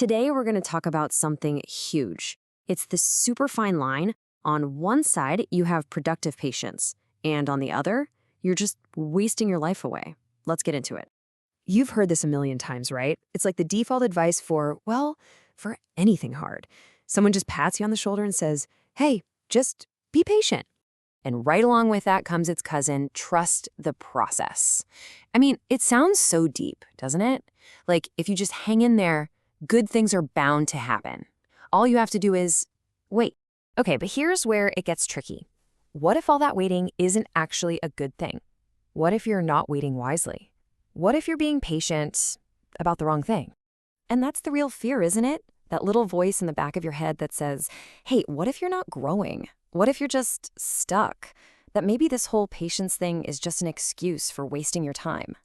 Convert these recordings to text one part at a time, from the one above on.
Today, we're going to talk about something huge. It's this super fine line. On one side, you have productive patience, and on the other, you're just wasting your life away. Let's get into it. You've heard this a million times, right? It's like the default advice for anything hard. Someone just pats you on the shoulder and says, hey, just be patient. And right along with that comes its cousin, trust the process. I mean, it sounds so deep, doesn't it? Like, if you just hang in there, good things are bound to happen. All you have to do is wait. Okay, but here's where it gets tricky. What if all that waiting isn't actually a good thing? What if you're not waiting wisely? What if you're being patient about the wrong thing? And that's the real fear, isn't it? That little voice in the back of your head that says, hey, what if you're not growing? What if you're just stuck? That maybe this whole patience thing is just an excuse for wasting your time.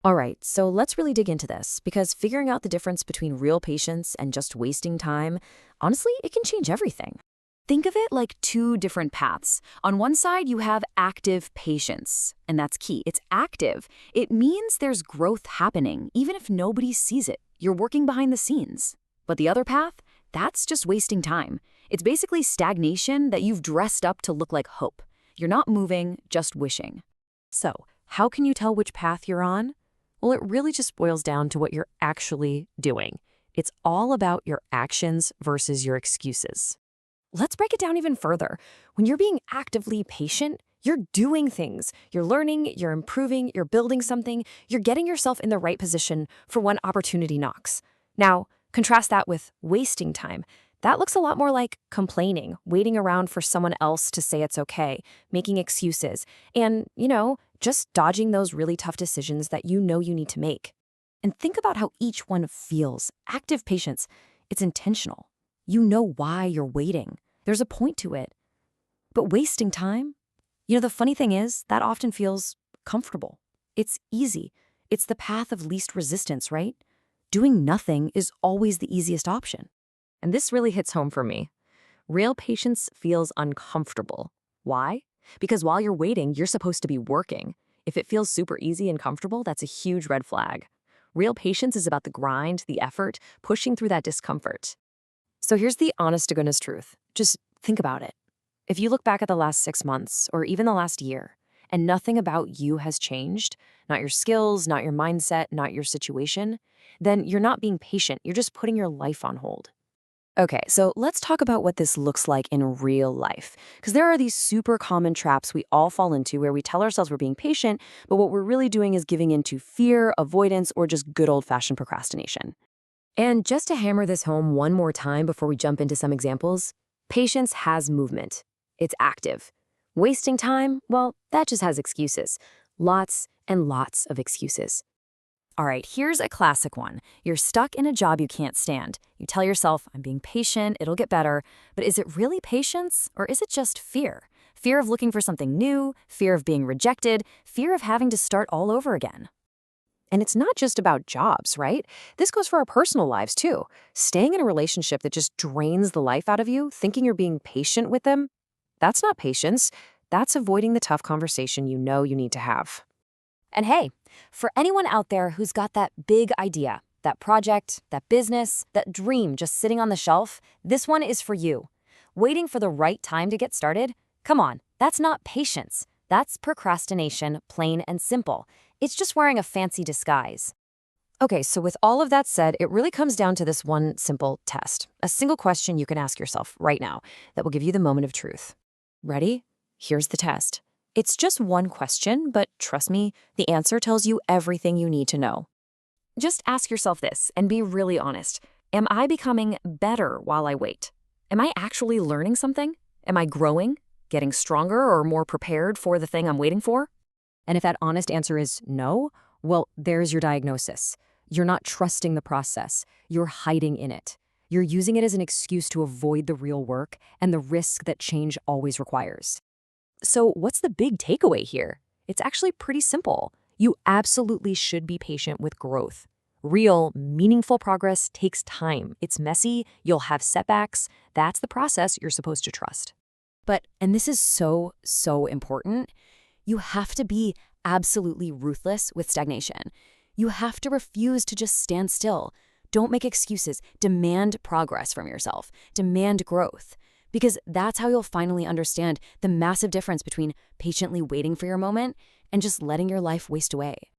All right, so let's really dig into this, because figuring out the difference between real patience and just wasting time, honestly, it can change everything. Think of it like two different paths. On one side, you have active patience, and that's key. It's active. It means there's growth happening, even if nobody sees it. You're working behind the scenes. But the other path, that's just wasting time. It's basically stagnation that you've dressed up to look like hope. You're not moving, just wishing. So, how can you tell which path you're on? Well, it really just boils down to what you're actually doing. It's all about your actions versus your excuses. Let's break it down even further. When you're being actively patient, you're doing things. You're learning, you're improving, you're building something, you're getting yourself in the right position for when opportunity knocks. Now, contrast that with wasting time. That looks a lot more like complaining, waiting around for someone else to say it's okay, making excuses, and, just dodging those really tough decisions that you know you need to make. And think about how each one feels. Active patience, it's intentional. You know why you're waiting. There's a point to it. But wasting time? The funny thing is, that often feels comfortable. It's easy. It's the path of least resistance, right? Doing nothing is always the easiest option. And this really hits home for me. Real patience feels uncomfortable. Why? Because while you're waiting, you're supposed to be working. If it feels super easy and comfortable, that's a huge red flag. Real patience is about the grind, the effort, pushing through that discomfort. So here's the honest-to-goodness truth. Just think about it. If you look back at the last 6 months, or even the last year, and nothing about you has changed, not your skills, not your mindset, not your situation, then you're not being patient. You're just putting your life on hold. Okay, so let's talk about what this looks like in real life. Because there are these super common traps we all fall into where we tell ourselves we're being patient, but what we're really doing is giving into fear, avoidance, or just good old-fashioned procrastination. And just to hammer this home one more time before we jump into some examples, patience has movement. It's active. Wasting time, well, that just has excuses. Lots and lots of excuses. All right, here's a classic one. You're stuck in a job you can't stand. You tell yourself, I'm being patient, it'll get better. But is it really patience, or is it just fear? Fear of looking for something new, fear of being rejected, fear of having to start all over again. And it's not just about jobs, right? This goes for our personal lives, too. Staying in a relationship that just drains the life out of you, thinking you're being patient with them, that's not patience. That's avoiding the tough conversation you know you need to have. And hey, for anyone out there who's got that big idea, that project, that business, that dream just sitting on the shelf, this one is for you. Waiting for the right time to get started? Come on, that's not patience. That's procrastination, plain and simple. It's just wearing a fancy disguise. Okay, so with all of that said, it really comes down to this one simple test. A single question you can ask yourself right now that will give you the moment of truth. Ready? Here's the test. It's just one question, but trust me, the answer tells you everything you need to know. Just ask yourself this and be really honest. Am I becoming better while I wait? Am I actually learning something? Am I growing, getting stronger, or more prepared for the thing I'm waiting for? And if that honest answer is no, well, there's your diagnosis. You're not trusting the process. You're hiding in it. You're using it as an excuse to avoid the real work and the risk that change always requires. So what's the big takeaway here? It's actually pretty simple. You absolutely should be patient with growth. Real, meaningful progress takes time. It's messy. You'll have setbacks. That's the process you're supposed to trust. But, and this is so important, you have to be absolutely ruthless with stagnation. You have to refuse to just stand still. Don't make excuses. Demand progress from yourself. Demand growth. Because that's how you'll finally understand the massive difference between patiently waiting for your moment and just letting your life waste away.